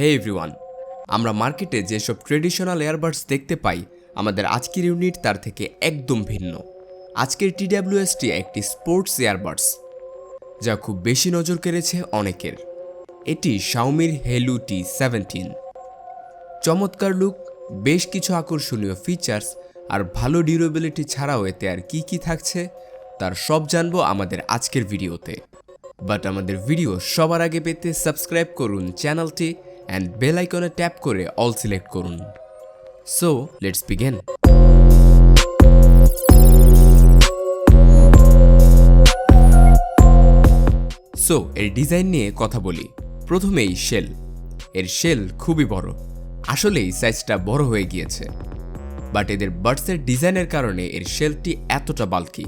হে everyone, আমরা মার্কেটে যেসব ট্রেডিশনাল এয়ারবাডস দেখতে পাই আমাদের আজকের ইউনিট তার থেকে একদম ভিন্ন। আজকের TWSটি একটি স্পোর্টস এয়ারবাডস যা খুব বেশি নজর কেড়েছে অনেকের। এটি শাওমির Haylou T17। চমৎকার লুক, বেশ কিছু আকর্ষণীয় ফিচার্স আর ভালো ডিউরেবিলিটি ছাড়াও এতে আর কি থাকছে তার সব জানবো আমাদের আজকের ভিডিওতে। বাট আমাদের ভিডিও সবার আগে পেতে সাবস্ক্রাইব করুন চ্যানেলটি অ্যান্ড বেল আইকনে ট্যাপ করে অল সিলেক্ট করুন। So let's begin. সো এর ডিজাইন নিয়ে কথা বলি। প্রথমেই শেল। এর শেল খুবই বড়, আসলেই সাইজটা বড় হয়ে গিয়েছে, বাট এদের বাডসের ডিজাইনের কারণে এর শেলটি এতটা বাল্কি।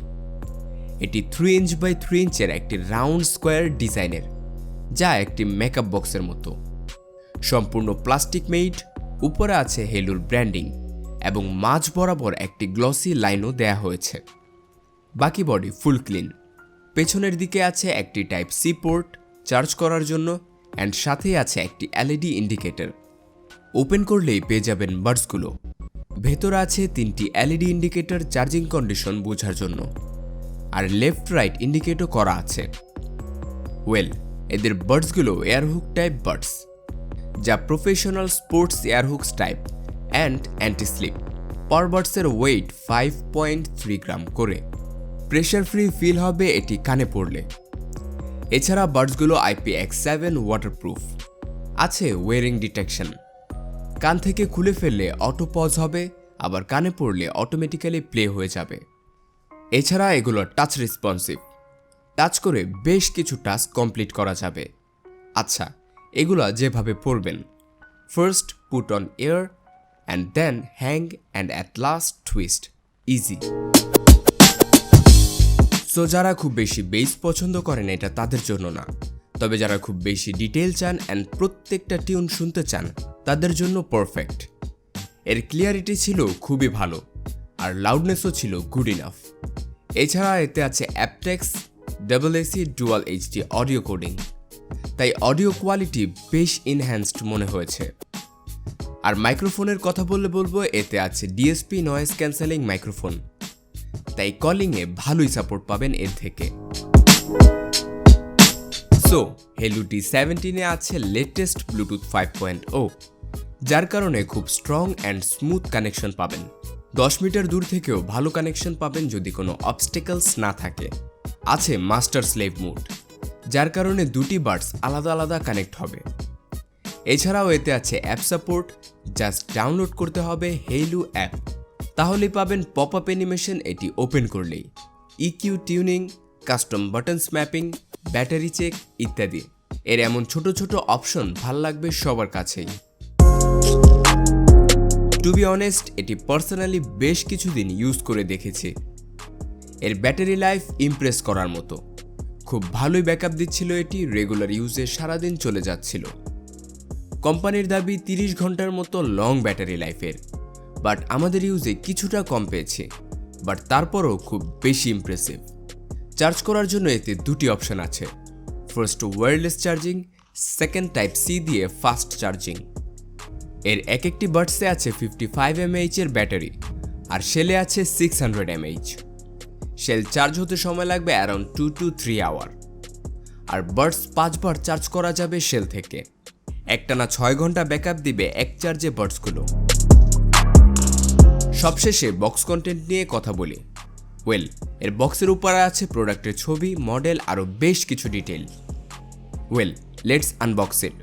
এটি 3 ইঞ্চ বাই 3 ইঞ্চের একটি রাউন্ড স্কোয়ার ডিজাইনের, যা একটি মেকআপ বক্সের মতো। সম্পূর্ণ প্লাস্টিক মেড, উপরে আছে হেলুর ব্র্যান্ডিং এবং মাঝ বরাবর একটি গ্লসি লাইনও দেয়া হয়েছে। বাকি বডি ফুল ক্লিন। পেছনের দিকে আছে একটি টাইপ সি পোর্ট চার্জ করার জন্য অ্যান্ড সাথেই আছে একটি LED ইন্ডিকেটর। ওপেন করলেই পেয়ে যাবেন বাডসগুলো। ভেতরে আছে 3টি LED ইন্ডিকেটর চার্জিং কন্ডিশন বোঝার জন্য, আর লেফট রাইট ইন্ডিকেটও করা আছে। এদের বাডসগুলো এয়ারহুক টাইপ বাডস, যা professional sports earhooks type and anti slip. Per বাডসের ওয়েট 5.3 গ্রাম করে। প্রেশার ফ্রি ফিল হবে এটি কানে পড়লে। এছাড়া বাডসগুলো IPX7 ওয়াটারপ্রুফ। আছে ওয়ারিং ডিটেকশন। কান থেকে খুলে ফেললে অটো পজ হবে, আবার কানে পড়লে অটোমেটিক্যালি প্লে হয়ে যাবে। এছাড়া এগুলো টাচ রেসপন্সিভ। টাচ করে বেশ কিছু টাস্ক কমপ্লিট করা যাবে। আচ্ছা, এগুলো যেভাবে পড়বেন: first put on ear and then hang and at last twist, easy. So যারা খুব বেশি বেস পছন্দ করেন এটা তাদের জন্য না, তবে যারা খুব বেশি ডিটেল চান অ্যান্ড প্রত্যেকটা টিউন শুনতে চান তাদের জন্য পারফেক্ট। এর ক্লিয়ারিটি ছিল খুবই ভালো আর লাউডনেসও ছিল গুড ইনাফ। এছাড়া এতে আছে অ্যাপটেক্স AC dual HD audio coding, তাই অডিও কোয়ালিটি বেশ ইনহ্যান্সড মনে হয়েছে। আর মাইক্রোফোনের কথা বলবো এতে আছে DSP নয়েজ ক্যান্সেলিং মাইক্রোফোন, তাই কলিংয়ে ভালোই সাপোর্ট পাবেন এর থেকে। সো Haylou T17-এ আছে লেটেস্ট ব্লুটুথ 5.0, যার কারণে খুব স্ট্রং অ্যান্ড স্মুথ কানেকশন পাবেন। 10 মিটার দূর থেকেও ভালো কানেকশন পাবেন যদি কোনো অবস্টেকলস না থাকে। আছে মাস্টার স্লেভ মোড, যার কারণে দুটি বাডস আলাদা আলাদা কানেক্ট হবে। এছাড়াও এতে আছে অ্যাপ সাপোর্ট। জাস্ট ডাউনলোড করতে হবে Haylou অ্যাপ, তাহলেই পাবেন পপ আপ অ্যানিমেশন এটি ওপেন করলেই, EQ tuning, custom buttons mapping, battery check ইত্যাদি। এর এমন ছোট ছোট অপশন ভাল লাগবে সবার কাছেই। টু বি অনেস্ট, এটি পার্সোনালি বেশ কিছুদিন ইউজ করে দেখেছি। এর ব্যাটারি লাইফ ইমপ্রেস করার মতো, খুব ভালোই ব্যাকআপ দিচ্ছিল এটি। রেগুলার ইউজে সারাদিন চলে যাচ্ছিল। কোম্পানির দাবি 30 ঘন্টার মতো লং ব্যাটারি লাইফের, বাট আমাদের ইউজে কিছুটা কম পেয়েছি, বাট তারপরও খুব বেশি ইমপ্রেসিভ। চার্জ করার জন্য এতে দুটি অপশন আছে: first wireless charging, second type C দিয়ে ফাস্ট চার্জিং। এর একটি বাডসে আছে 55 mAh এর ব্যাটারি, আর শেলে আছে 600 mAh। শেল চার্জ হতে সময় লাগবে অ্যারাউন্ড 2 to 3 আওয়ার, আর বাডস 5 বার চার্জ করা যাবে শেল থেকে। একটানা 6 ঘন্টা ব্যাকআপ দিবে এক চার্জে বাডসগুলো। সবশেষে বক্স কন্টেন্ট নিয়ে কথা বলি। এর বক্সের উপরে আছে প্রোডাক্টের ছবি, মডেল আরও বেশ কিছু detail. Let's unbox it.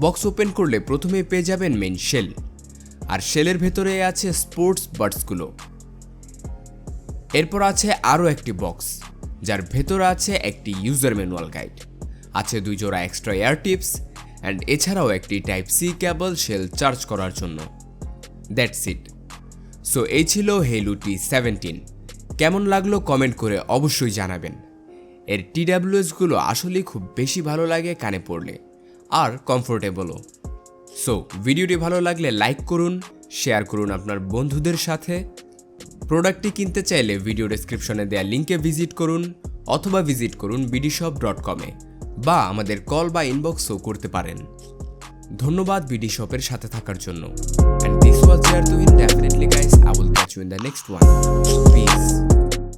Box open করলে প্রথমেই পেয়ে যাবেন মেইন শেল, আর শেলের ভেতরে আছে স্পোর্টস বাডসগুলো। এরপর আছে আরও একটি বক্স, যার ভেতরে আছে একটি ইউজার ম্যানুয়াল গাইড, আছে 2 জোড়া এক্সট্রা এয়ার টিপস অ্যান্ড এছাড়াও একটি type C cable shell charge করার জন্য। That's it. সো এই ছিল Haylou T17। কেমন লাগলো কমেন্ট করে অবশ্যই জানাবেন। এর TWSগুলো আসলেই খুব বেশি ভালো লাগে কানে পড়লে, আর কমফোর্টেবলও। সো ভিডিওটি ভালো লাগলে লাইক করুন, শেয়ার করুন আপনার বন্ধুদের সাথে। প্রোডাক্টটি কিনতে চাইলে ভিডিও ডেসক্রিপশনে দেওয়া লিঙ্কে ভিজিট করুন, অথবা ভিজিট করুন BDSHOP.com-এ, বা আমাদের কল বা ইনবক্সও করতে পারেন। ধন্যবাদ বিডি শপের সাথে থাকার জন্য। And this was Jayar Tuhin. Definitely guys, I will catch you in the next one. Peace.